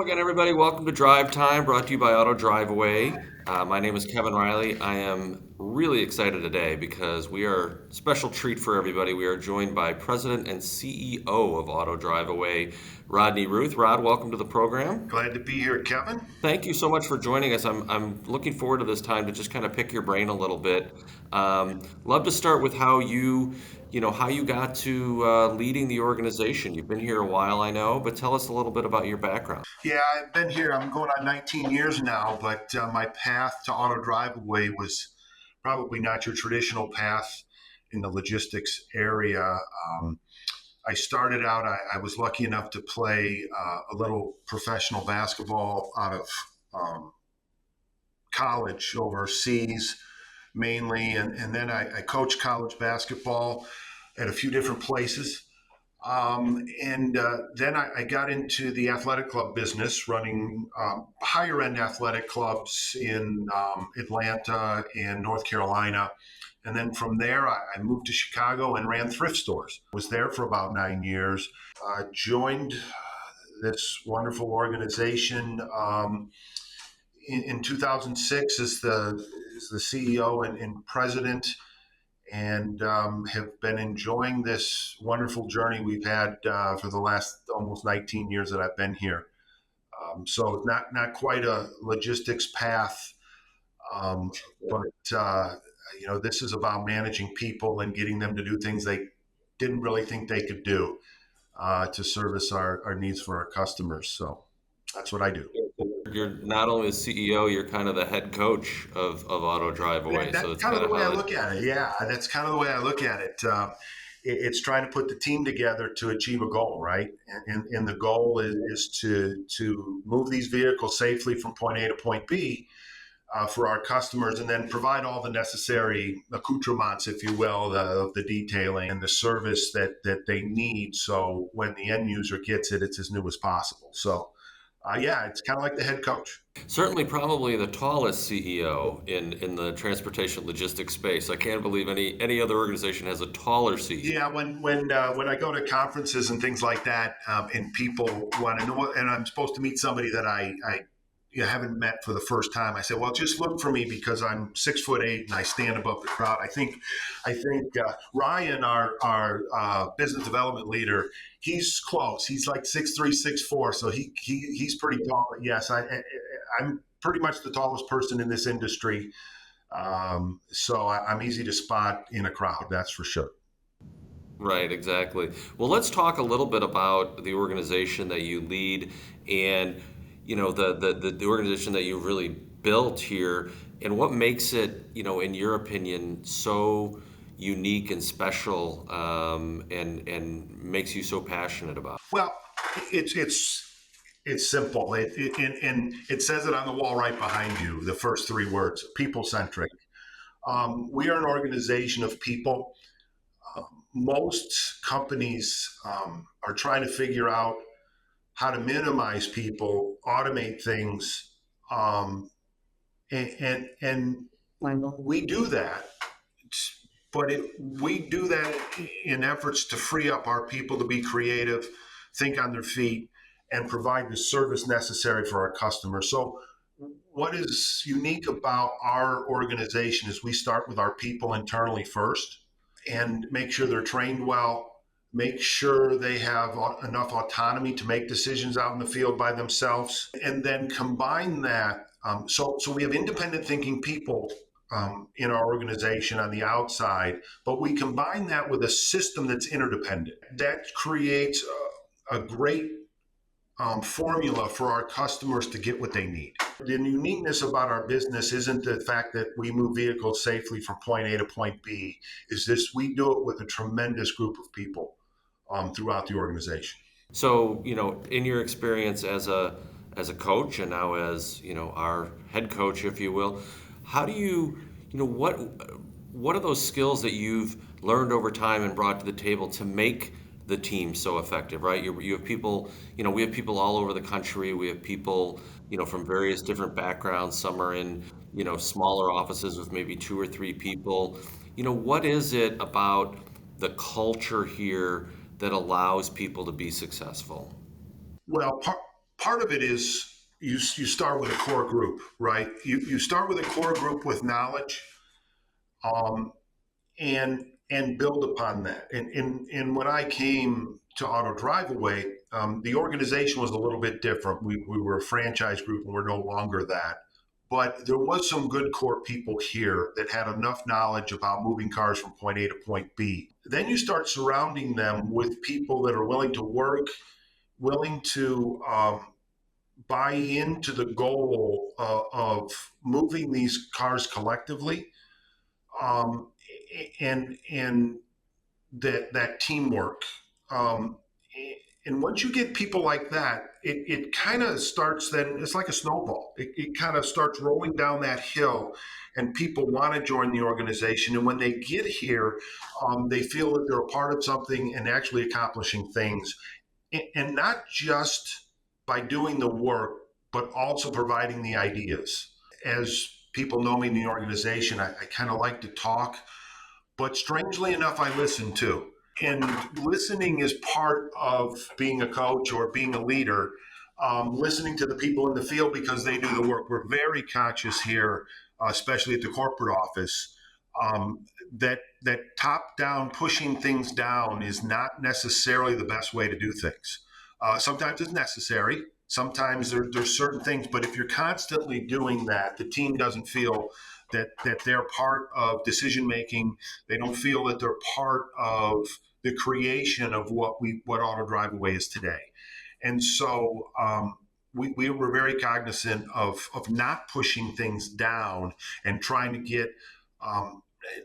again, everybody. Welcome to Drive Time, brought to you by Auto Driveaway. My name is Kevin Riley. I am really excited today because we are a special treat for everybody. We are joined by President and CEO of Auto Driveaway, Rodney Ruth. Rod, welcome to the program. Glad to be here, Kevin. Thank you so much for joining us. I'm looking forward to this time to just kind of pick your brain a little bit. Love to start with how how you got to leading the organization. You've been here a while, I know, but tell us a little bit about your background. Yeah, I've been here. I'm going on 19 years now, but my path to Auto Driveaway was probably not your traditional path in the logistics area. I started out, I was lucky enough to play a little professional basketball out of college overseas mainly, and then I coached college basketball at a few different places. And then I got into the athletic club business, running higher end athletic clubs in Atlanta and North Carolina. And then from there, I moved to Chicago and ran thrift stores. Was there for about 9 years. Joined this wonderful organization in 2006 as the CEO and president, and have been enjoying this wonderful journey we've had for the last almost 19 years that I've been here. So not quite a logistics path, but this is about managing people and getting them to do things they didn't really think they could do to service our needs for our customers. So that's what I do. You're not only the CEO, you're kind of the head coach of Auto Driveaway. That's So it's kind of kind the of way I how look at it. Yeah, that's kind of the way I look at it. It's trying to put the team together to achieve a goal, right? And the goal is to move these vehicles safely from point A to point B for our customers, and then provide all the necessary accoutrements, if you will, the detailing and the service that they need. So when the end user gets it, it's as new as possible. So yeah, it's kind of like the head coach. certainly probably the tallest CEO in the transportation logistics space. I can't believe any other organization has a taller CEO. Yeah, when I go to conferences and things like that, and people want to know, and I'm supposed to meet somebody that I haven't met for the first time, I say, well, just look for me because I'm 6'8" and I stand above the crowd. I think Ryan, our business development leader, he's close. He's like 6'3", 6'4", so he's pretty tall. But yes, I'm pretty much the tallest person in this industry. So I'm easy to spot in a crowd, that's for sure. Right, exactly. Well, let's talk a little bit about the organization that you lead and the organization that you've really built here and what makes it, in your opinion, so unique and special, and makes you so passionate about it. Well, it's simple. And it says it on the wall right behind you. The first three words: people-centric. We are an organization of people. Most companies are trying to figure out how to minimize people, automate things, and we do that. But we do that in efforts to free up our people to be creative, think on their feet, and provide the service necessary for our customers. So what is unique about our organization is we start with our people internally first and make sure they're trained well, make sure they have enough autonomy to make decisions out in the field by themselves, and then combine that. So we have independent thinking people in our organization on the outside, but we combine that with a system that's interdependent. That creates a great formula for our customers to get what they need. The uniqueness about our business isn't the fact that we move vehicles safely from point A to point B. Is this we do it with a tremendous group of people throughout the organization. So, in your experience as a coach and now as, our head coach, if you will, how do you, what are those skills that you've learned over time and brought to the table to make the team so effective, right? You have people, we have people all over the country. We have people, from various different backgrounds. Some are in, smaller offices with maybe two or three people. What is it about the culture here that allows people to be successful? Well, Part of it is you start with a core group, right? You start with a core group with knowledge, um, and build upon that. And when I came to Auto Driveaway, the organization was a little bit different. We were a franchise group, and we're no longer that. But there was some good core people here that had enough knowledge about moving cars from point A to point B. Then you start surrounding them with people that are willing to work, willing to buy into the goal of moving these cars collectively, um, and that teamwork. Um, and once you get people like that, it kind of starts. Then it's like a snowball. It kind of starts rolling down that hill, and people want to join the organization. And when they get here, they feel that they're a part of something and actually accomplishing things, and not just by doing the work, but also providing the ideas. As people know me in the organization, I kind of like to talk, but strangely enough, I listen too. And listening is part of being a coach or being a leader. Listening to the people in the field because they do the work. We're very conscious here, especially at the corporate office, that top down pushing things down is not necessarily the best way to do things. Sometimes it's necessary. Sometimes there's certain things, but if you're constantly doing that, the team doesn't feel that they're part of decision making. They don't feel that they're part of the creation of what Auto Driveaway is today. And so we were very cognizant of not pushing things down and trying to get.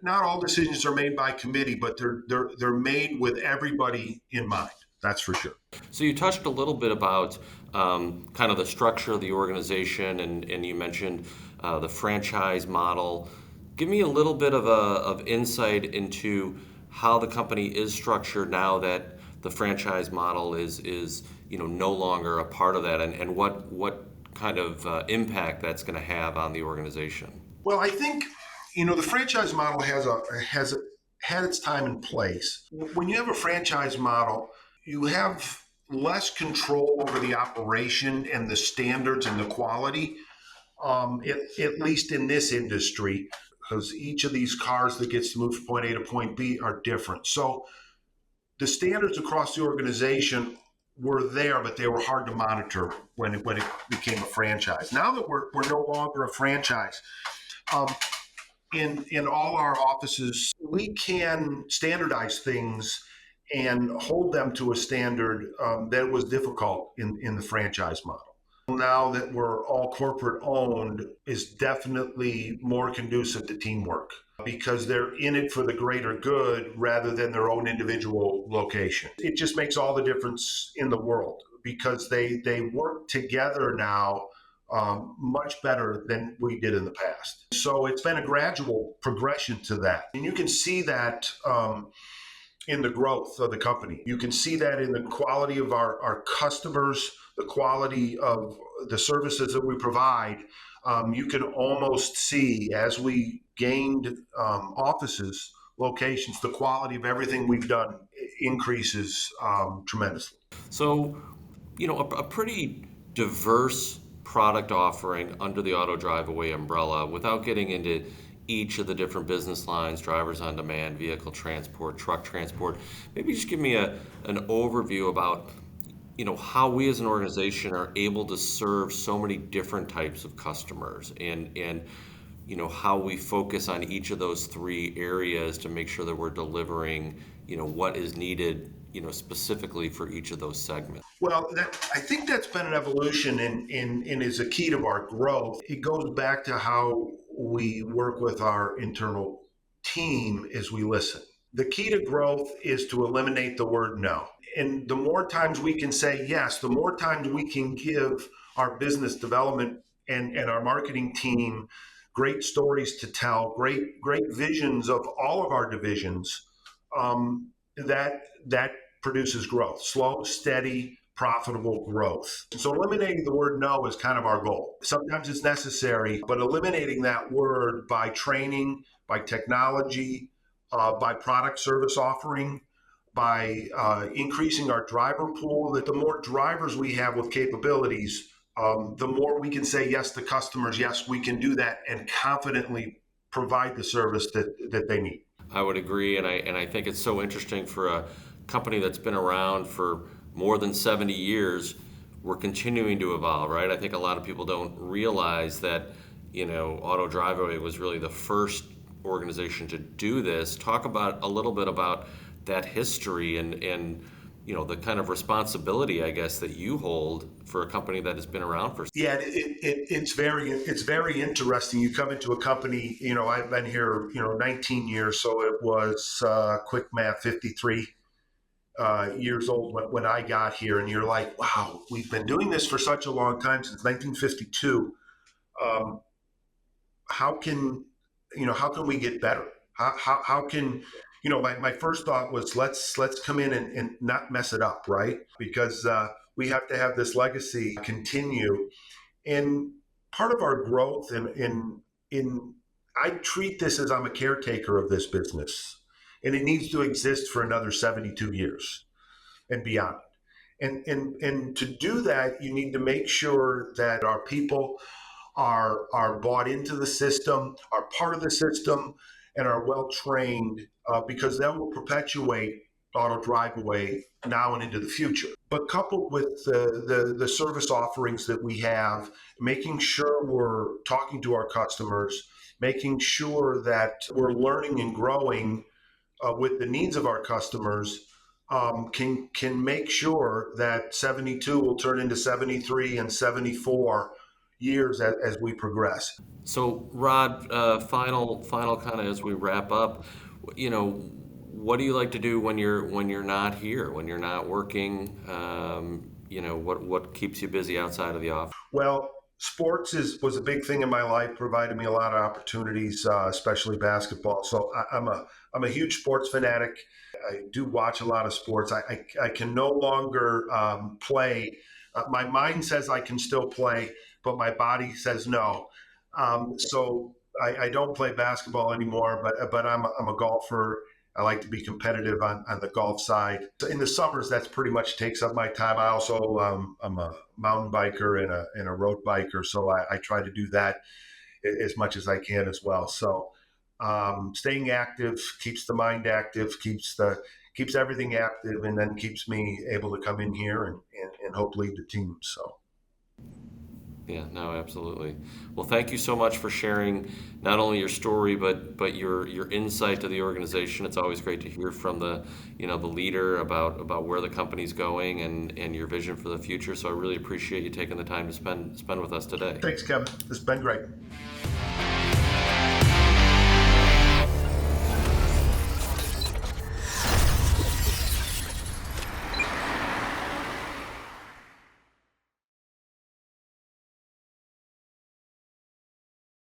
Not all decisions are made by committee, but they're made with everybody in mind. That's for sure. So you touched a little bit about kind of the structure of the organization, and you mentioned the franchise model. Give me a little bit of insight into how the company is structured now that the franchise model is no longer a part of that, and what kind of impact that's going to have on the organization. Well, I think the franchise model has had its time in place. When you have a franchise model, you have less control over the operation and the standards and the quality, at least in this industry, because each of these cars that gets to move from point A to point B are different. So the standards across the organization were there, but they were hard to monitor when it became a franchise. Now that we're no longer a franchise, in all our offices, we can standardize things and hold them to a standard that was difficult in the franchise model. Now that we're all corporate owned is definitely more conducive to teamwork because they're in it for the greater good rather than their own individual location. It just makes all the difference in the world because they work together now much better than we did in the past. So it's been a gradual progression to that. And you can see that in the growth of the company. You can see that in the quality of our customers, the quality of the services that we provide. You can almost see as we gained offices, locations, the quality of everything we've done increases tremendously. So, a pretty diverse product offering under the Auto Driveaway umbrella without getting into each of the different business lines, drivers on demand, vehicle transport, truck transport. Maybe just give me an overview about how we as an organization are able to serve so many different types of customers and how we focus on each of those three areas to make sure that we're delivering what is needed specifically for each of those segments. Well, I think that's been an evolution and is a key to our growth. It goes back to how we work with our internal team as we listen. The key to growth is to eliminate the word no. And the more times we can say yes, the more times we can give our business development and our marketing team great stories to tell, great visions of all of our divisions, that produces growth, slow, steady, profitable growth. So eliminating the word no is kind of our goal. Sometimes it's necessary, but eliminating that word by training, by technology, by product service offering, by increasing our driver pool, that the more drivers we have with capabilities, the more we can say yes to customers, yes, we can do that, and confidently provide the service that they need. I would agree, and I think it's so interesting for a company that's been around for more than 70 years. We're continuing to evolve, right? I think a lot of people don't realize that, Auto Driveaway was really the first organization to do this. Talk about a little bit about that history and the kind of responsibility, I guess, that you hold for a company that has been around for. Yeah, it's very interesting. You come into a company, I've been here, 19 years, so it was quick math, 53 years old when I got here, and you're like, wow, we've been doing this for such a long time, since 1952. Um, how can how can we get better? How can my first thought was, let's come in and not mess it up, right? Because we have to have this legacy continue. And part of our growth in I treat this as I'm a caretaker of this business, and it needs to exist for another 72 years and beyond. And to do that, you need to make sure that our people are bought into the system, are part of the system, and are well trained, because that will perpetuate Auto Driveaway now and into the future. But coupled with the service offerings that we have, making sure we're talking to our customers, making sure that we're learning and growing with the needs of our customers, can make sure that 72 will turn into 73 and 74 years as we progress. So, Rod, final kind of as we wrap up, what do you like to do when you're not here, when you're not working? What keeps you busy outside of the office? Well, sports was a big thing in my life, provided me a lot of opportunities, especially basketball. So I'm a huge sports fanatic. I do watch a lot of sports. I can no longer play. My mind says I can still play, but my body says no. So I don't play basketball anymore, but I'm a golfer. I like to be competitive on the golf side. In the summers, that's pretty much takes up my time. I also I'm a mountain biker and a road biker, so I try to do that as much as I can as well. So staying active keeps the mind active, keeps everything active, and then keeps me able to come in here and help lead the team. So. Yeah, no, absolutely. Well, thank you so much for sharing not only your story but your insight to the organization. It's always great to hear from the leader about where the company's going and your vision for the future. So I really appreciate you taking the time to spend with us today. Thanks, Kevin. It's been great.